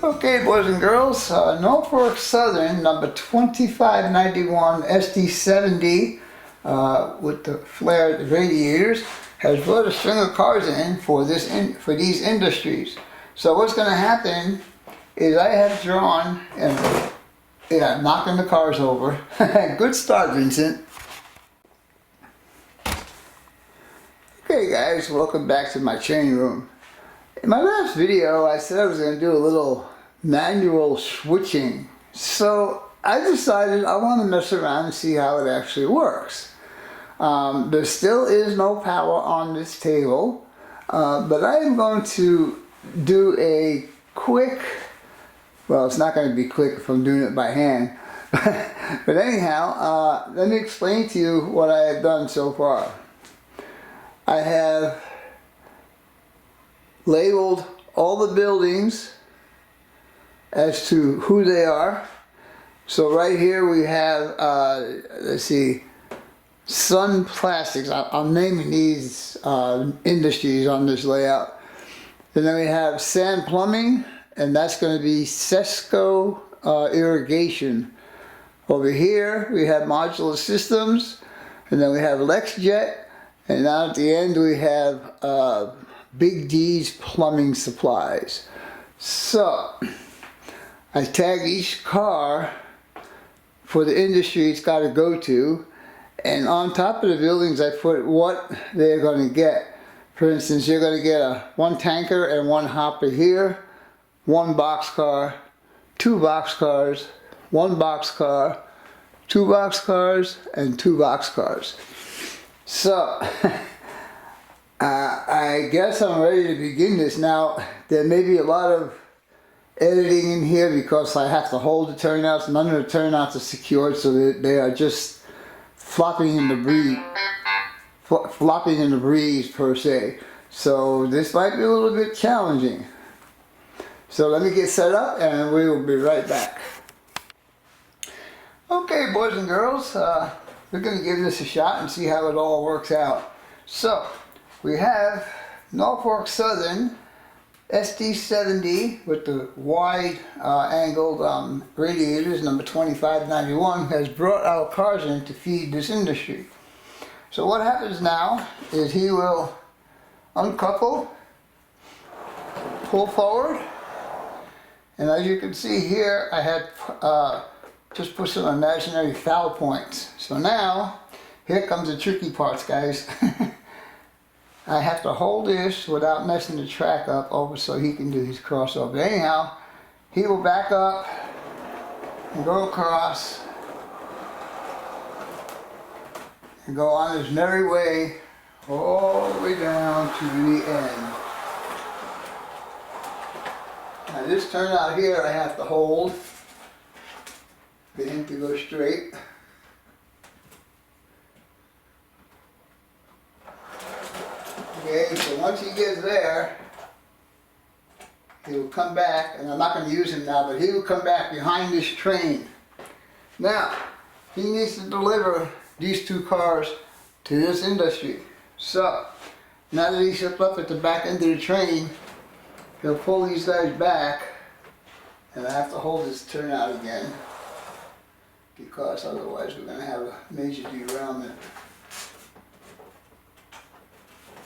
Okay, boys and girls, Norfolk Southern number 2591 SD70 with the flared radiators has brought a string of cars in for these industries. So what's going to happen is I have drawn and knocking the cars over. Good start, Vincent. Okay guys, welcome back to my training room. In my last video I said I was going to do a little manual switching. So I decided I want to mess around and see how it actually works. There still is no power on this table, but I am going to do a quick, well, it's not going to be quick if I'm doing it by hand, but anyhow, let me explain to you what I have done so far. I have labeled all the buildings as to who they are. So right here we have, let's see, Sun Plastics. I'm naming these industries on this layout. And then we have Sand Plumbing, and that's going to be Sesco Irrigation. Over here we have Modular Systems, and then we have LexJet, and now at the end we have Big D's Plumbing Supplies. So I tagged each car for the industry it's got to go to, and on top of the buildings I put what they're going to get. For instance, you're going to get one tanker and one hopper here, one boxcar, two boxcars, one boxcar, two boxcars, and two boxcars. So I guess I'm ready to begin this. Now there may be a lot of editing in here because I have to hold the turnouts. None of the turnouts are secured, so they are just flopping in the breeze, per se. So this might be a little bit challenging. So let me get set up and we will be right back. Okay, boys and girls, we're going to give this a shot and see how it all works out. So we have Norfolk Southern SD70 with the wide angled radiators, number 2591, has brought our cars in to feed this industry. So what happens now is he will uncouple, pull forward, and as you can see here I had just put some imaginary foul points. So now here comes the tricky parts, guys. I have to hold this without messing the track up over so he can do his crossover. Anyhow, he will back up and go across and go on his merry way all the way down to the end. Now this turnout here I have to hold for him to go straight. Okay, so once he gets there, he will come back, and I'm not going to use him now, but he will come back behind this train. Now, he needs to deliver these two cars to this industry. So, now that he's hooked up at the back end of the train, he'll pull these guys back, and I have to hold this turnout again, because otherwise we're going to have a major derailment.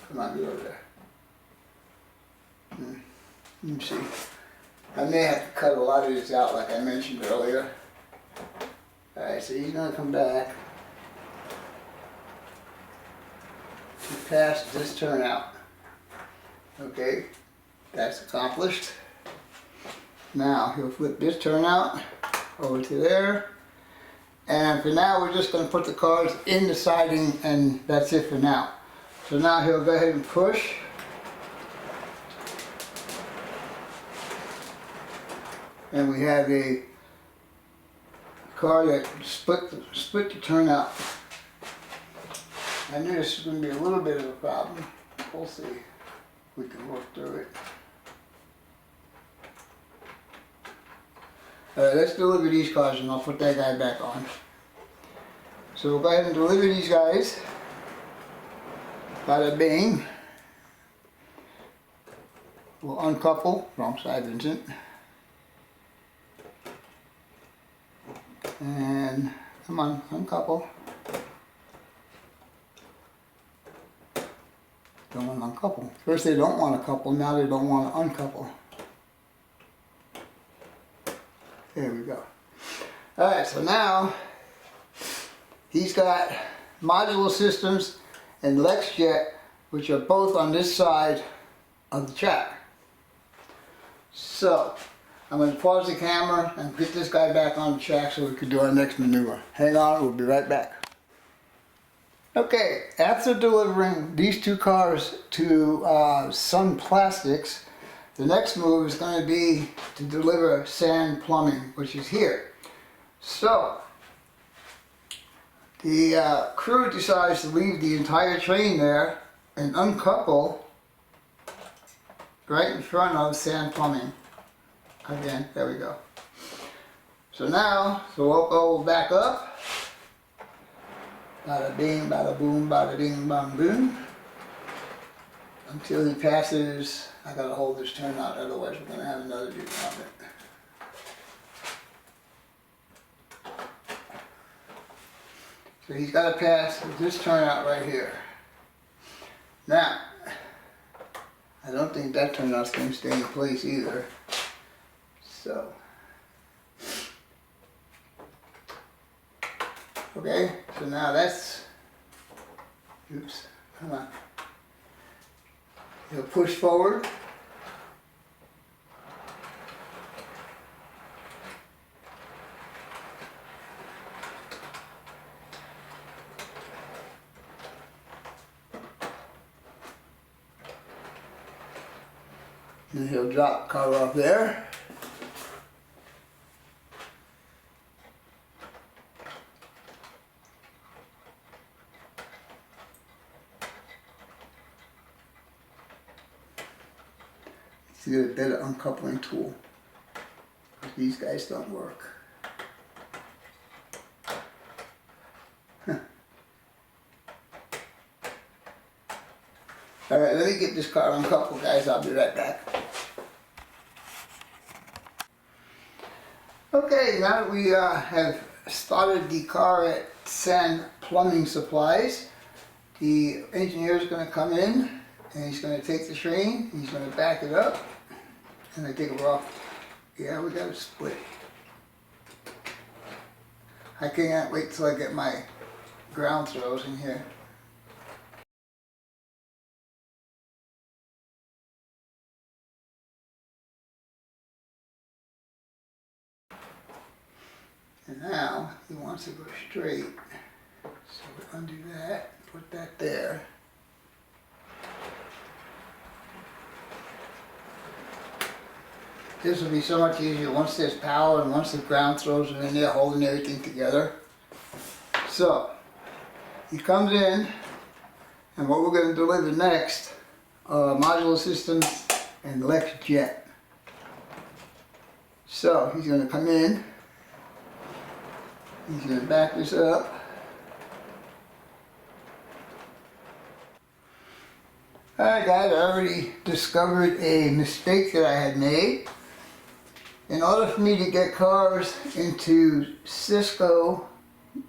Come on, get over there. Let me see. I may have to cut a lot of this out like I mentioned earlier. Alright, so he's going to come back to pass this turnout. Okay, that's accomplished. Now he'll flip this turnout over to there. And for now we're just going to put the cars in the siding, and that's it for now. So now he'll go ahead and push. And we have a car that split the turnout. I knew this was going to be a little bit of a problem. We'll see if we can work through it. Alright, let's deliver these cars and I'll put that guy back on. So we'll go ahead and deliver these guys. Bada bing. We'll uncouple, wrong side, Vincent. And come on, uncouple. Don't want to uncouple. First they don't want to couple, now they don't want to uncouple. There we go. Alright, so now he's got modular systems and LexJet, which are both on this side of the track. So I'm going to pause the camera and get this guy back on the track so we can do our next maneuver. Hang on, we'll be right back. Okay, after delivering these two cars to Sun Plastics, the next move is going to be to deliver sand plumbing, which is here. So the crew decides to leave the entire train there and uncouple right in front of sand plumbing. Again, there we go. So now the loco will back up. Bada bing, bada boom, bada ding, bang boom. Until he passes, I gotta hold this turnout, otherwise we're gonna have another dude on it. So he's gotta pass this turnout right here. Now, I don't think that turnout's gonna stay in place either. So, okay, so now that's, oops, come on. He'll push forward. And he'll drop the car off there. To get a better uncoupling tool. These guys don't work. Alright, let me get this car uncoupled, guys. I'll be right back. Okay, now that we have started the car at Sand Plumbing Supplies, the engineer is going to come in and he's going to take the train, he's going to back it up, and I think we're off. Yeah, we got to split. I can't wait till I get my ground throws in here. And now he wants to go straight, so we'll undo that, put that there. This will be so much easier once there's power and once the ground throws are in there holding everything together. So, he comes in, and what we're going to deliver next are modular systems and LexJet. So, he's going to come in, he's going to back this up. Alright guys, I already discovered a mistake that I had made. In order for me to get cars into Cisco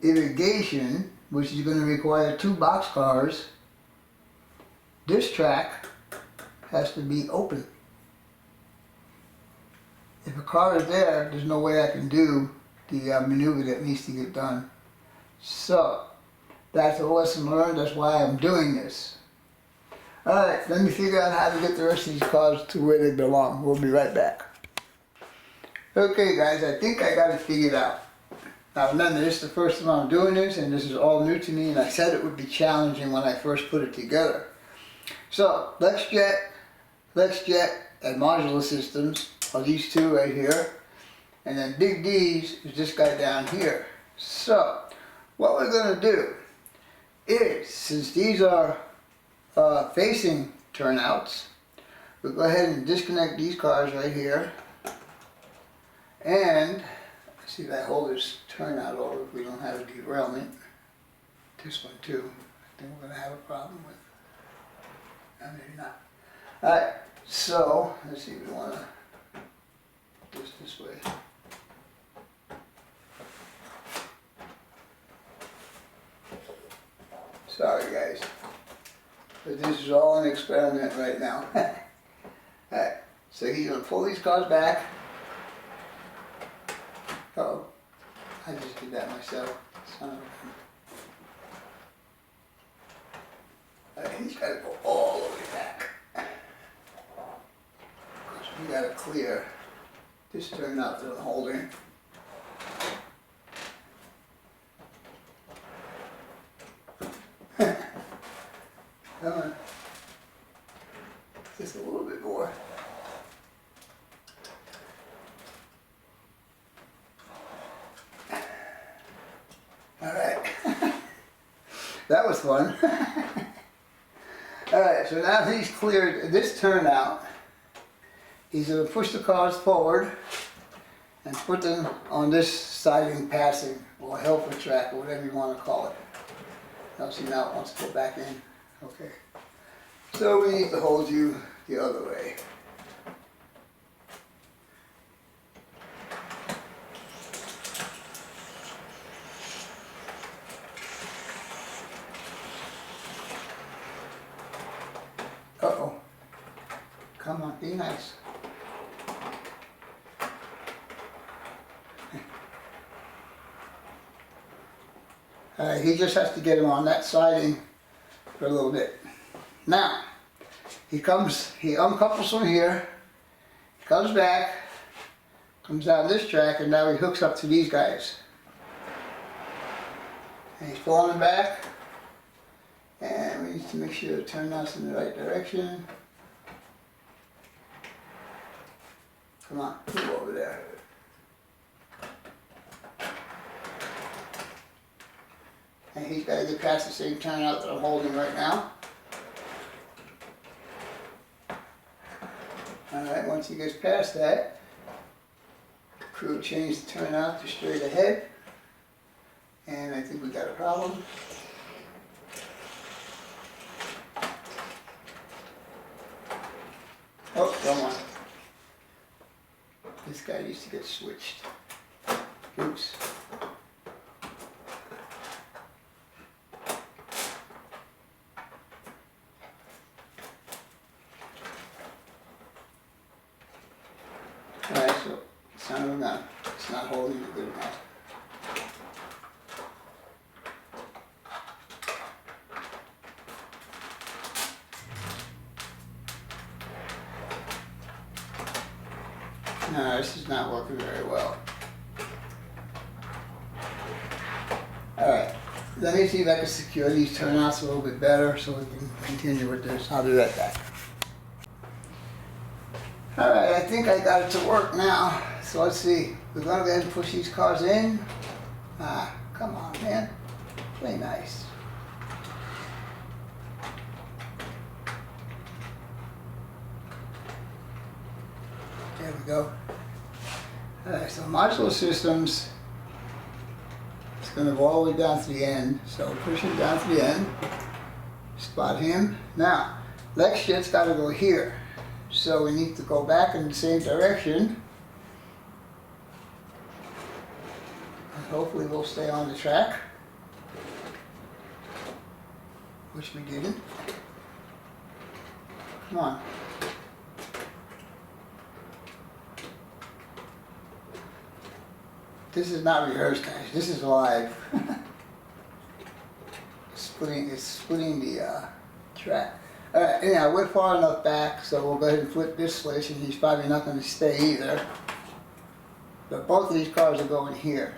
irrigation, which is going to require 2 box cars, this track has to be open. If a car is there, there's no way I can do the maneuver that needs to get done. So, that's a lesson learned, that's why I'm doing this. Alright, let me figure out how to get the rest of these cars to where they belong. We'll be right back. Okay guys, I think I got it figured out. Now remember, this is the first time I'm doing this and this is all new to me, and I said it would be challenging when I first put it together. So, LexJet and modular systems are these two right here. And then Big D's is this guy down here. So, what we're going to do is, since these are facing turnouts, we'll go ahead and disconnect these cars right here. And let's see if I hold this turnout over if we don't have a derailment. This one too, I think we're going to have a problem with. No, maybe not. Alright, so let's see if we want to put this way. Sorry guys, but this is all an experiment right now. Alright, so he's going to pull these cars back. Uh-oh, I just did that myself. Son of a gun. Alright, he's got to go all the way back. We got to clear this turnout to the holding. Come on. Just a little bit more. Alright. That was fun. Alright, so now he's cleared this turnout. He's going to push the cars forward and put them on this siding passing or helper track or whatever you want to call it. Now see, now it wants to go back in. Okay. So we need to hold you the other way. Uh-oh. Come on, be nice. He just has to get him on that siding for a little bit. Now, he uncouples from here, comes back, comes down this track, and now he hooks up to these guys. And he's pulling them back, and we need to make sure the turnout's in the right direction. Come on, move over there. And he's got to get past the same turnout that I'm holding right now. Alright, once he gets past that, the crew changed the turnout to straight ahead. And I think we got a problem. Oh, come on. This guy needs to get switched. Oops. Alright, so it's not holding it good enough. No, this is not working very well. Alright, let me see if I can secure these turnouts a little bit better so we can continue with this. I'll be right back. Alright, I think I got it to work now. So let's see. We're going to go ahead and push these cars in. Ah, come on, man. Play nice. There we go. Alright, so modular systems, it's going to go all the way down to the end. So push him down to the end. Spot him. Now, leg shit's got to go here. So we need to go back in the same direction. And hopefully we'll stay on the track. Which we didn't. Come on. This is not rehearsed, guys. This is live. It's splitting the track. Alright, anyhow, we're far enough back, so we'll go ahead and flip this switch, and he's probably not going to stay either. But both of these cars are going here.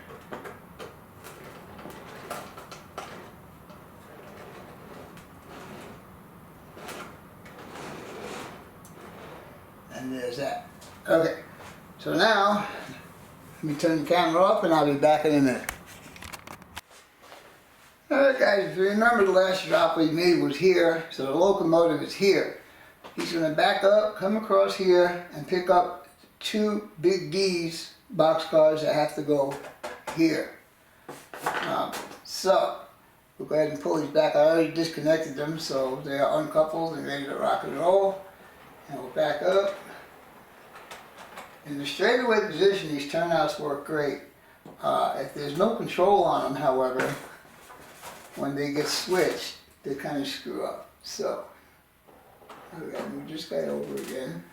And there's that. Okay, so now, let me turn the camera off and I'll be back in a minute. Alright guys, if you remember the last drop we made was here, so the locomotive is here. He's going to back up, come across here, and pick up two big D's boxcars that have to go here. So, we'll go ahead and pull these back. I already disconnected them, so they are uncoupled and ready to rock and roll. And we'll back up. In the straightaway position, these turnouts work great. If there's no control on them, however, when they get switched, they kind of screw up. So we gotta move this guy over again.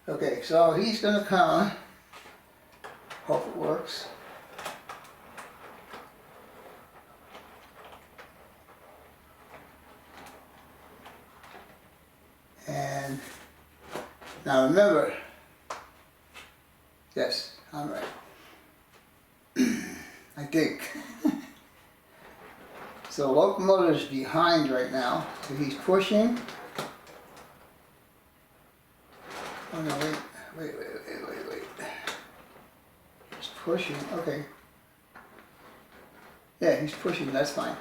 Okay, so he's gonna come. Hope it works. And now remember, yes, I'm right. I think. So locomotive is behind right now, so he's pushing. Oh no, wait. He's pushing, okay. Yeah, he's pushing, that's fine.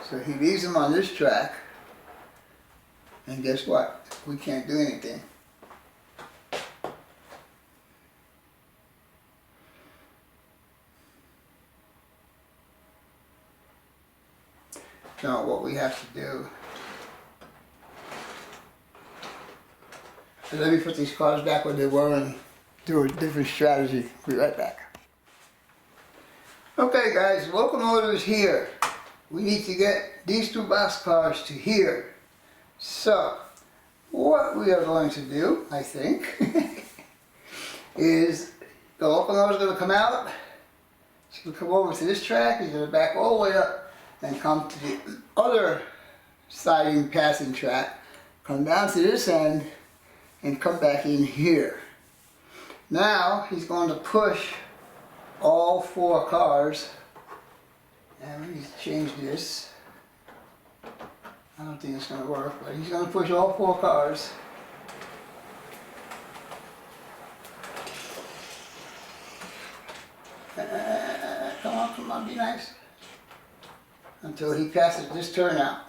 So he leaves him on this track, and guess what? We can't do anything. Now what we have to do, so let me put these cars back where they were and do a different strategy. Be right back. Okay guys, locomotive is here. We need to get these two boxcars to here. So, what we are going to do, I think, is the locomotive is going to come out. It's going to come over to this track. He's going to back all the way up and come to the other siding passing track. Come down to this end and come back in here. Now he's going to push all four cars. And we need to change this. I don't think it's going to work, but he's going to push all four cars. Come on, be nice. Until he passes this turnout.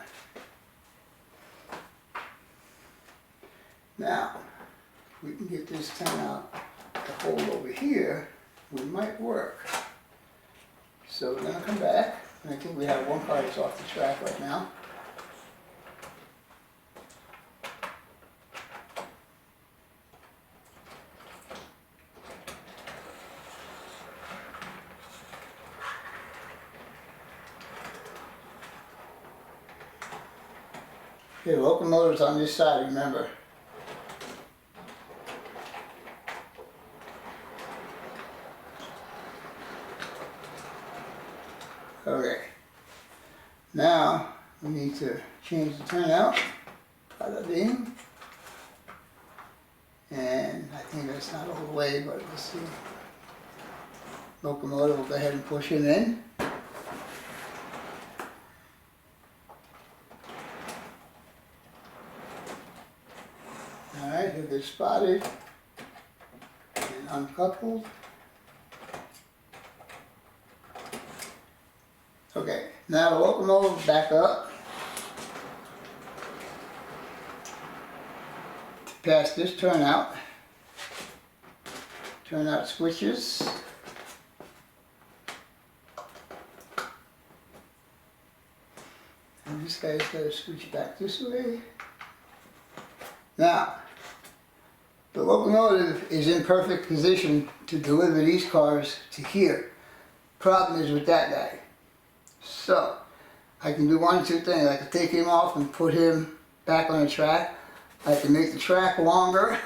Now, if we can get this turnout to hold over here, we might work. So we're going to come back, and I think we have one car that's off the track right now. Okay, the locomotive's on this side, remember. Okay. Now, we need to change the turnout. Bada bing. And I think that's not all the way, but let's see. Locomotive will go ahead and push him in. Alright, he'll get spotted and uncoupled. Okay, now the locomotive back up to pass this turnout. Turnout switches. And this guy's got to switch back this way. Now, the locomotive is in perfect position to deliver these cars to here. Problem is with that guy. So, I can do one of two things. I can take him off and put him back on the track. I can make the track longer,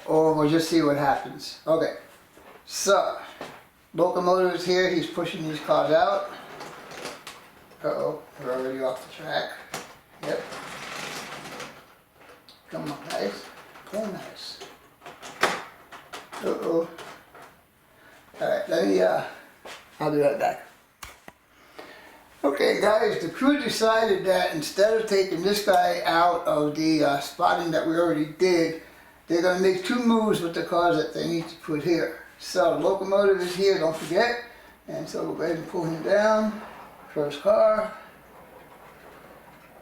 or we'll just see what happens. Okay, so, locomotive is here. He's pushing these cars out. Uh-oh, we're already off the track. Yep. Come on, guys. Play nice. Uh-oh. Alright, let me, I'll be right back. Okay, guys, the crew decided that instead of taking this guy out of the spotting that we already did, they're going to make two moves with the cars that they need to put here. So, the locomotive is here, don't forget. And so we'll go ahead and pull him down. First car.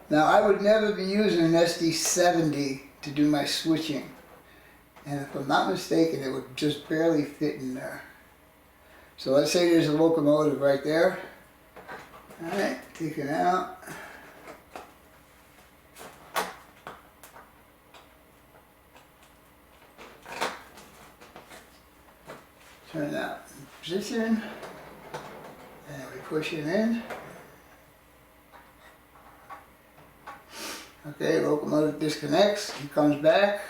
Now, I would never be using an SD70 to do my switching. And if I'm not mistaken, it would just barely fit in there. So let's say there's a locomotive right there. Alright, take it out. Turn that in position. And we push it in. Okay, locomotive disconnects. He comes back.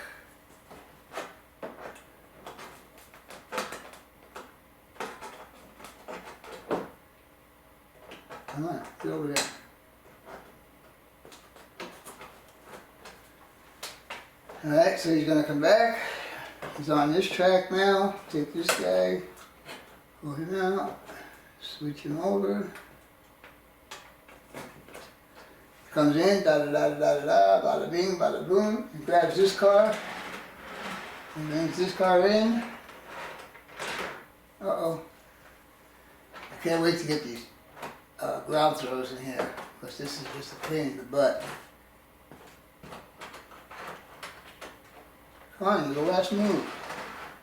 Come on, get over there. Alright, so he's gonna come back. He's on this track now. Take this guy, pull him out, switch him over. Comes in, da da da da da da, bada bing, bada boom. He grabs this car, and brings this car in. Uh-oh. I can't wait to get these ground throws in here, because this is just a pain in the butt. Come on, you're the last move.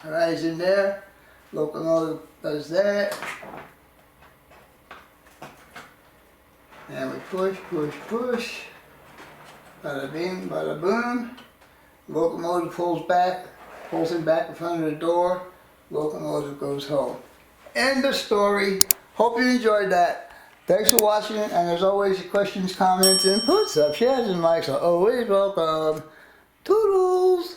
Alright, he's in there. Locomotive does that. And we push, push, push. Bada bing, bada boom. Locomotive pulls him back in front of the door. Locomotive goes home. End of story. Hope you enjoyed that. Thanks for watching, and as always, your questions, comments, inputs, subshares, and likes are always welcome. Toodles!